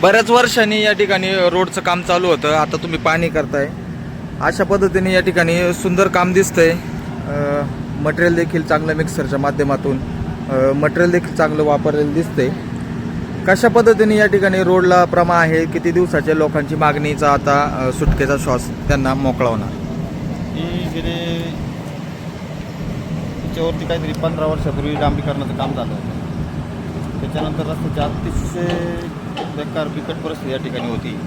बऱ्याच वर्षांनी या ठिकाणी रोडचं काम चालू होतं, आता तुम्ही पाहणी करताय. अशा पद्धतीने या ठिकाणी सुंदर काम दिसतंय. मटेरियल देखील चांगलं मिक्सरच्या माध्यमातून मटेरियल देखील चांगलं वापरलेलं दिसतंय. कशा पद्धतीने या ठिकाणी रोडला प्रमा आहे, किती दिवसाच्या लोकांची मागणीचा आता सुटकेचा श्वास त्यांना मोकळा होणार. ही गेले त्याच्यावरती काहीतरी 15 वर्षापूर्वी डांबरीकरणाचं काम झालं होतं. त्याच्यानंतर रस्त्याची अतिशय बेकार बिकट परिस्थिती या ठिकाणी होती.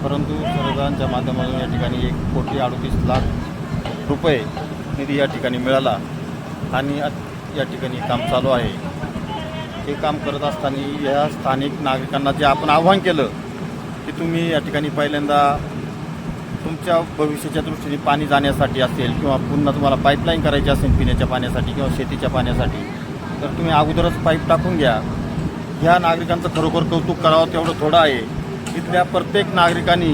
परंतु सरकारांच्या माध्यमातून या ठिकाणी 1,38,00,000 रुपये निधी या ठिकाणी मिळाला आणि या ठिकाणी काम चालू आहे. हे काम करत असताना या स्थानिक नागरिकांना जे आपण आव्हान केलं की तुम्ही या ठिकाणी पहिल्यांदा तुमच्या भविष्याच्या दृष्टीने पाणी जाण्यासाठी असेल किंवा पुन्हा तुम्हाला पाईपलाईन करायची असेल पिण्याच्या पाण्यासाठी किंवा शेतीच्या पाण्यासाठी, तर तुम्ही अगोदरच पाईप टाकून घ्या. ह्या नागरिकांचं खरोखर कौतुक करावं तेवढं थोडं आहे. इथल्या प्रत्येक नागरिकांनी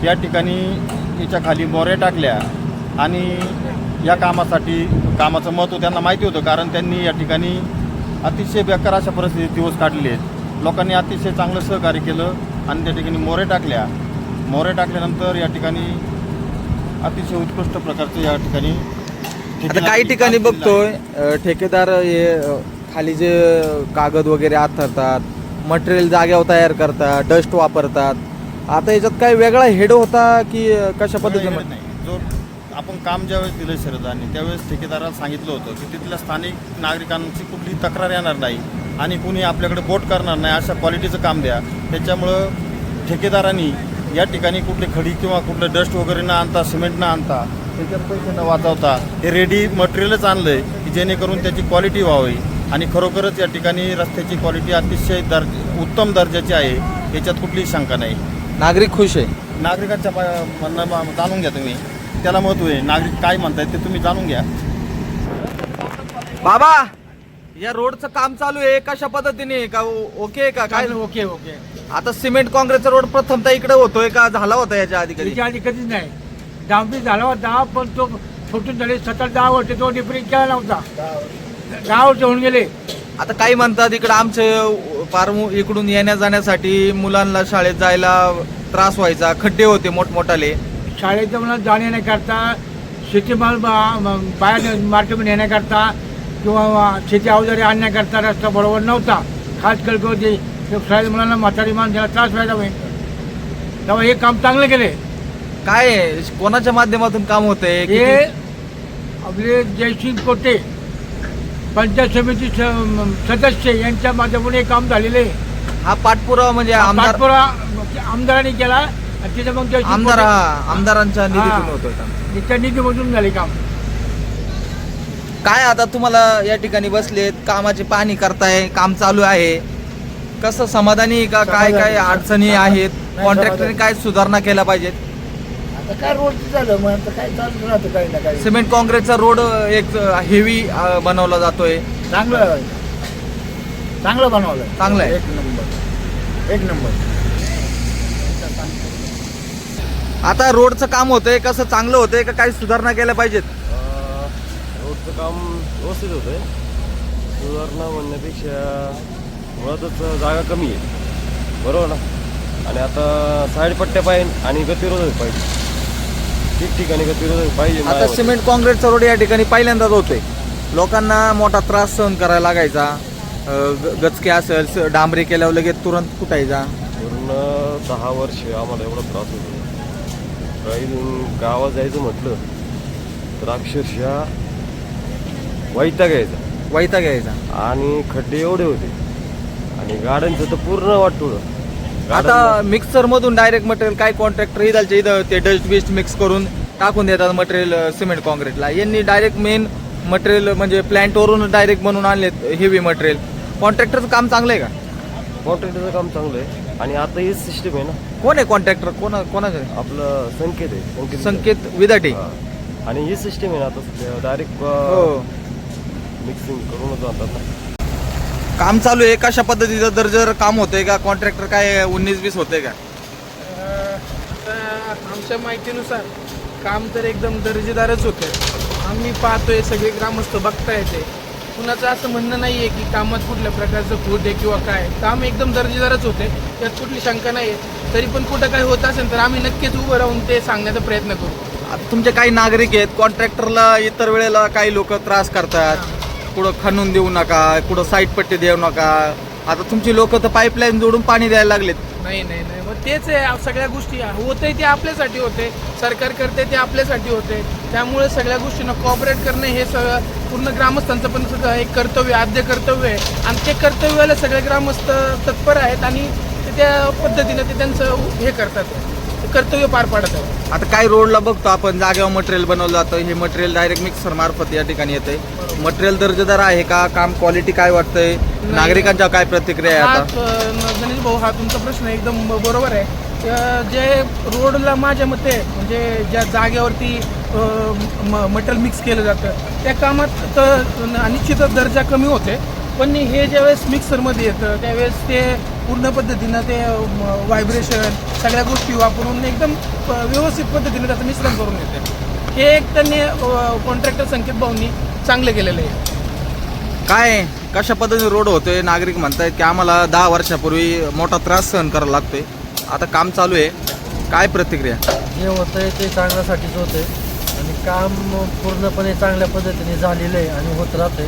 या ठिकाणी याच्या खाली मोऱ्या टाकल्या आणि या कामाचं महत्त्व त्यांना माहिती होतं, कारण त्यांनी या ठिकाणी अतिशय बेकार अशा परिस्थितीत दिवस काढलेले आहेत. लोकांनी अतिशय चांगलं सहकार्य केलं आणि त्या ठिकाणी मोरे टाकल्यानंतर या ठिकाणी अतिशय उत्कृष्ट प्रकारचं या ठिकाणी आता काही ठिकाणी बघतोय ठेकेदार हे खाली जे कागद वगैरे आथरतात, मटेरियल जाग्यावर तयार करतात, डस्ट वापरतात. आता याच्यात काय वेगळा हेड होता की कशा पद्धतीने? नाही, जो आपण काम ज्यावेळेस दिलं शरदांनी त्यावेळेस ठेकेदाराला सांगितलं होतं की तिथल्या स्थानिक नागरिकांची कुठलीही तक्रार येणार नाही आणि कुणी आपल्याकडे बोट करणार नाही, अशा क्वालिटीचं काम द्या. त्याच्यामुळं ठेकेदारांनी या ठिकाणी कुठली खडी किंवा कुठलं डस्ट वगैरे न आणता, सिमेंट न आणता, त्याच्यात पैसे न वाचवता हे रेडी मटेरियलच आणलं आहे की जेणेकरून त्याची क्वालिटी व्हावी. आणि खरोखरच या ठिकाणी रस्त्याची क्वालिटी अतिशय उत्तम दर्जाची आहे, याच्यात कुठलीही शंका नाही. नागरिक खुश आहे. नागरिकांच्या म्हणणं जाणून घ्या तुम्ही, त्याला महत्त्व आहे. नागरिक काय म्हणतायत ते तुम्ही जाणून घ्या. बाबा, या रोडचं काम चालू आहे, कशा पद्धतीने का ओके आहे का काय? ओके. आता सिमेंट काँक्रीटचा रोड प्रथमतः इकडे होतोय का झाला होता याच्या आधी कधी? त्याच्या आधी कधीच नाही. डांबरी झाला होता पण तो फुटून झाले 7-10 वर्ष तो डिफरिंग केला नव्हता. 10 वर्ष होऊन गेले. आता काही म्हणतात इकडे आमचे फार इकडून येण्या जाण्यासाठी मुलांना शाळेत जायला त्रास व्हायचा, खड्डे होते मोठमोठाले. शाळेचं मला जाण्या येण्याकरता, शेतीमाल बाहेर मार्केटमध्ये येण्याकरता किंवा शेती अवजारे आणण्याकरता रस्ता बरोबर नव्हता. खास करून शाळेत मुलांना म्हातारी माणसाला त्रास व्हायला होईल. तेव्हा हे काम चांगलं केले. काय आहे? कोणाच्या माध्यमातून काम होतंय? हे आपले जयसिंग कोटे पंचायत समिती सदस्य यांच्या माध्यमातून हे काम झालेले. हा पाठपुरावा म्हणजे आमदारांनी केला आणि तिथे मग आमदारांच्या निधीतून होतोय काम. त्या निधीमधून झाले काम. काय आता तुम्हाला या ठिकाणी बसलेत, कामाची पाहणी करताय, काम चालू आहे, कसं समाधानी का? काय काय अडचणी आहेत? कॉन्ट्रॅक्टरने काय सुधारणा केल्या पाहिजेत? आता काय रोड झालं मग आता काय चालू राहतं काही ना काही. सिमेंट काँक्रीटचा रोड एक हेवी बनवला जातोय. चांगलं बनवलं. चांगलं आहे. एक नंबर. आता रोडचं काम होतंय, कसं चांगलं होतंय का काही सुधारणा केल्या पाहिजेत? रोडचं काम व्यवस्थित होतंय. सुधारणा म्हणण्यापेक्षा मुळातच जागा कमी आहे, बरोबर ना. आणि आता साईड पट्ट्या पाहिजे आणि गतिरोधक पाहिजे, ठिकठिकाणी गतिरोधक पाहिजे. आता सिमेंट काँक्रीटचा रोड या ठिकाणी पहिल्यांदाच होतोय. लोकांना मोठा त्रास सहन करायला लागायचा. गचके असेल, डांबरी केल्यावर लगेच तुरंत फुटायचा. पूर्ण 10 वर्ष आम्हाला एवढा त्रास होतो. काही गावात जायचं म्हटलं तर अक्षरशः वैताग यायचा आणि खड्डे एवढे होते आणि गाड्यांचं तर पूर्ण वाटतं. आता मिक्सर मधून डायरेक्ट मटेरियल काय कॉन्ट्रॅक्टर इथं ते डस्ट बिस्ट मिक्स करून टाकून देतात मटेरियल सिमेंट काँक्रीटला. यांनी डायरेक्ट मेन मटेरियल म्हणजे प्लॅन्टवरून डायरेक्ट बनवून आणलेत हेवी मटेरियल. कॉन्ट्रॅक्टरचं काम चांगलं आहे का? कॉन्ट्रॅक्टरचं काम चांगलं आहे आणि आता ही सिस्टम आहे ना. कोण आहे कॉन्ट्रॅक्टर? कोणाचं आहे? आपलं संकेत आहे. संकेत विदाटे. आणि ही सिस्टम आहे ना आता डायरेक्ट मिक्सिंग करूनच आणतात ना. काम चालू आहे, कशा पद्धतीचं दर्जेदार काम होतंय का? कॉन्ट्रॅक्टर काय 19-20 होतंय का? आमच्या माहितीनुसार काम तर एकदम दर्जेदारच होतं. आम्ही पाहतोय, सगळे ग्रामस्थ बघताय ते कुणाचं असं म्हणणं नाही आहे की कामात कुठल्या प्रकारचं खोट आहे किंवा काय. काम एकदम दर्जेदारच होते, त्यात कुठली शंका नाही आहे. तरी पण कुठं काही होत असेल तर आम्ही नक्कीच उभं राहून ते सांगण्याचा प्रयत्न करू. आता तुमचे काही नागरिक आहेत, कॉन्ट्रॅक्टरला इतर वेळेला काही लोक त्रास करतात, कुठं खणून देऊ नका, कुठं साईड पट्टी देऊ नका. आता तुमची लोक तर पाईपलाईन जोडून पाणी द्यायला लागलेत. नाही नाही नाही, मग तेच आहे, सगळ्या गोष्टी होते ते आपल्यासाठी होते, सरकार करते ते आपल्यासाठी होते. त्यामुळे सगळ्या गोष्टींना कॉपरेट करणे हे सगळं पूर्ण ग्रामस्थांचं पण सगळं एक कर्तव्य, आद्य कर्तव्य आहे. आणि ते कर्तव्याला सगळे ग्रामस्थ तत्पर आहेत आणि ते त्या पद्धतीने ते त्यांचं हे करतात, ते कर्तव्य पार पाडत आहेत. आता काही रोडला बघतो आपण जागेवर मटेरियल बनवलं जातं, हे मटेरियल डायरेक्ट मिक्सर मार्फत या ठिकाणी येते. मटेरियल दर्जेदार आहे का, काम क्वालिटी काय वाटतंय, नागरिकांच्या काय प्रतिक्रिया आहे आता? गणेश भाऊ, हा तुमचा प्रश्न एकदम बरोबर आहे. जे रोडला माझ्या मते म्हणजे ज्या जागेवरती मटेरियल मिक्स केलं जातं त्या कामात निश्चितच दर्जा कमी होते. पण हे ज्यावेळेस मिक्सरमध्ये येतं त्यावेळेस ते पूर्ण पद्धतीनं ते व्हायब्रेशन सगळ्या गोष्टी वापरून एकदम व्यवस्थित पद्धतीने त्याचं मिश्रण करून येते. हे एक त्यांनी कॉन्ट्रॅक्टर संकेत भाऊंनी चांगले केलेलं आहे. काय कशा पद्धतीने रोड होतोय? नागरिक म्हणतायत की आम्हाला 10 वर्षापूर्वी मोठा त्रास सहन करावा लागतोय, आता काम चालू आहे, काय प्रतिक्रिया? जे होतंय ते चांगल्यासाठीच होतंय आणि काम पूर्णपणे चांगल्या पद्धतीने झालेलं आहे आणि होत राहतंय,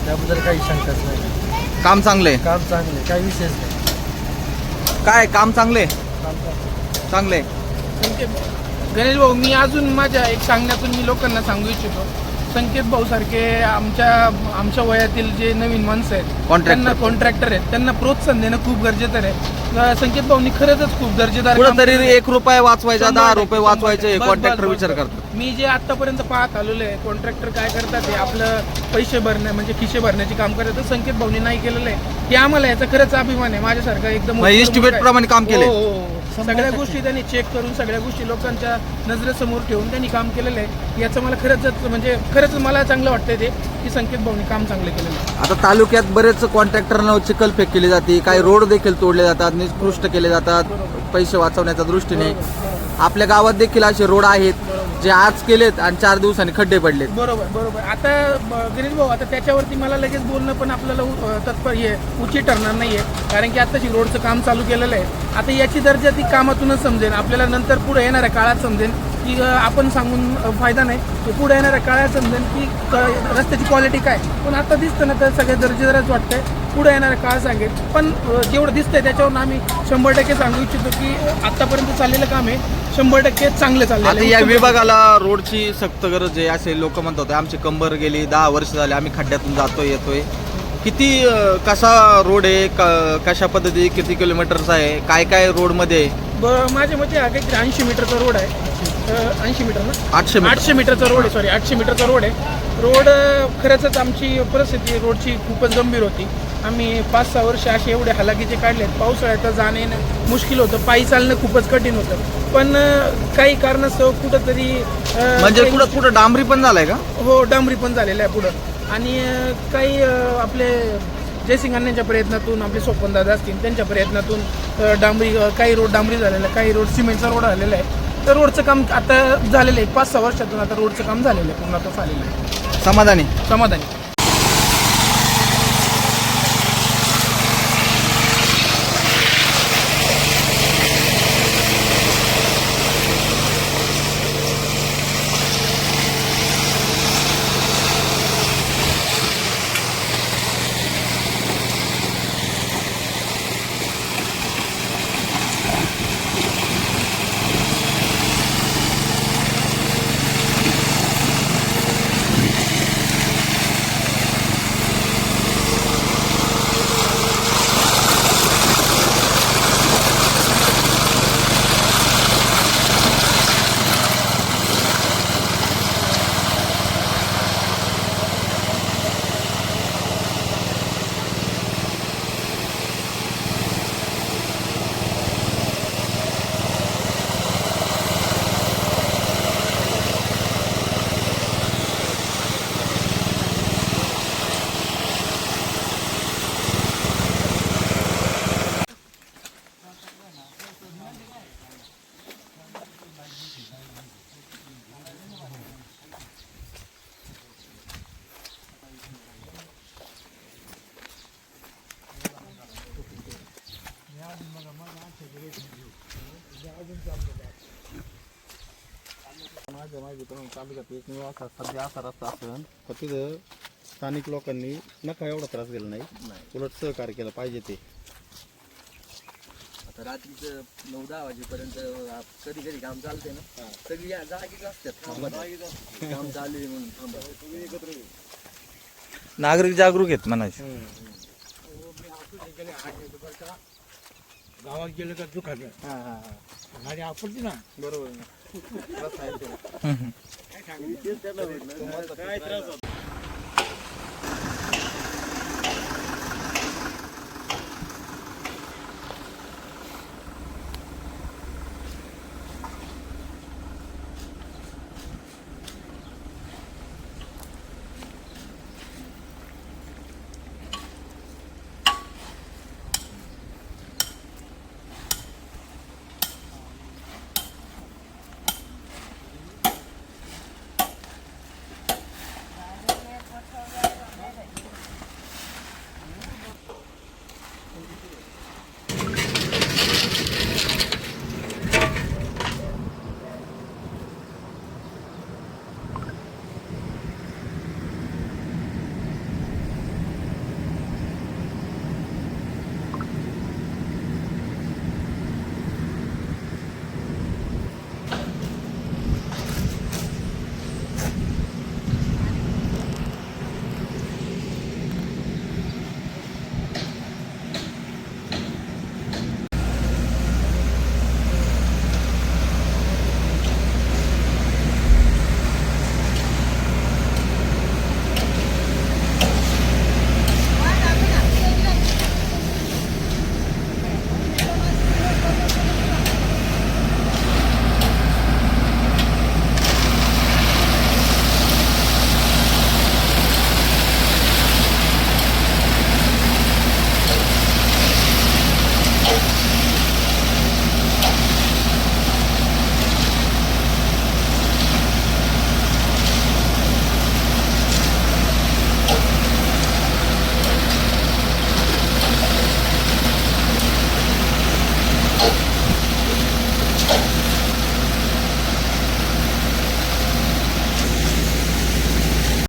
त्याबद्दल काही शंकाच नाही. काम चांगले काम चांगले, काही विशेष नाही. काय काम चांगले चांगले गणेश भाऊ, मी अजून माझ्या एक सांगण्यातून मी लोकांना सांगू इच्छितो, संकेत भाऊ सारखे आमच्या वयातील जे नवीन माणसं आहेत त्यांना कॉन्ट्रॅक्टर आहेत त्यांना प्रोत्साहन देणं खूप गरजेचं आहे. संकेत भाऊनी खरंच खूप दर्जेदार तरी 1 रुपया वाचवायचा 10 रुपये वाचवायचे कॉन्ट्रॅक्टर विचार करतात. मी जे आतापर्यंत पाहत आलेलो आहे कॉन्ट्रॅक्टर काय करतात ते आपलं पैसे भरणे म्हणजे खिशे भरण्याचे काम करतात, संकेत भाऊनी नाही केलेलं आहे. ते आम्हाला याचा खरंच अभिमान आहे. माझ्यासारखा एकदम एस्टिमेट प्रमाणे काम केले. सगळ्या गोष्टी त्यांनी चेक करून सगळ्या गोष्टी लोकांच्या नजरेसमोर ठेवून त्यांनी काम केलेलं आहे. याचं मला खरंच मला चांगलं वाटतंय ते की संकेत भाऊनी काम चांगलं केलेलं आहे. आता तालुक्यात बरेच कॉन्ट्रॅक्टरना चिखलफेक केली जाते, काही रोड देखील तोडले जातात, निकृष्ट केले जातात पैसे वाचवण्याच्या दृष्टीने. आपल्या गावात देखील असे रोड आहेत जे आज केलेत आणि 4 दिवसांनी खड्डे पडलेत. बरोबर. आता गणेश भाऊ, आता त्याच्यावरती मला लगेच बोलणं पण आपल्याला तत्पर उचित ठरणार नाहीये, कारण की आताची रोडचं काम चालू केलेलं आहे. आता याची दर्जा ती कामातूनच समजेल, आपल्याला नंतर पुढे येणाऱ्या काळात समजेल की आपण सांगून फायदा नाही, ते पुढे येणाऱ्या काळात समजेल की रस्त्याची क्वालिटी काय. पण आता दिसतं ना तर सगळ्या दर्जेदारच वाटतंय, पुढे येणाऱ्या काळ सांगेल. पण जेवढं दिसतंय त्याच्यावरून आम्ही 100% सांगू इच्छितो की आतापर्यंत चाललेलं काम आहे 100% चांगलं चाललेलं आता आहे. या विभागाला रोडची सक्त गरज आहे असे लोक म्हणत होते. आमची कंबर गेली, 10 वर्ष झाले आम्ही खड्ड्यातून जातोय येतोय. किती कसा रोड आहे, कशा पद्धती, किती किलोमीटरचा आहे, काय काय रोडमध्ये? माझ्या मते हा काहीतरी 80 मीटरचा रोड आहे. 80 मीटर ना, 800 मीटरचा रोड आहे. 800 मीटरचा रोड आहे. रोड खरंच आमची परिस्थिती रोडची खूपच गंभीर होती. आम्ही 5-6 वर्ष असे एवढे हलाखीचे काढलेत. पावसाळ्यात जाणे मुश्किल होतं, पायी चालणं खूपच कठीण होतं. पण काही कारणास्तव कुठंतरी म्हणजे कुठं डांबरी पण झालाय का? हो, डांबरी पण झालेलं आहे पुढं. आणि काही आपले जयसिंग अण्णांच्या प्रयत्नातून, आपले सोपनदादा असतील त्यांच्या प्रयत्नातून डांबरी, काही रोड डांबरी झालेला आहे, काही रोड सिमेंटचा रोड झालेला आहे. तर रोडचं काम आता झालेलं आहे 5-6 वर्षातून आता रोडचं काम झालेलं आहे, पूर्णतः झालेलं आहे. समाधानी. माझ्या माहितीप्रमाणे तालुक्यात एकमेव असा सध्या असा रस्ता असेल तर तिथं स्थानिक लोकांनी नका एवढा त्रास गेला नाही, उलट सहकार्य केलं पाहिजे ते. आता रात्रीचं 9-10 वाजेपर्यंत कधी कधी काम चालते ना, सगळी जागीच असतात काम चालू आहे म्हणून थांबा. नागरिक जागरूक आहेत म्हणायचे. गावात गेलं का दुखायचं गाडी आपडते ना. बरोबर. हम्म.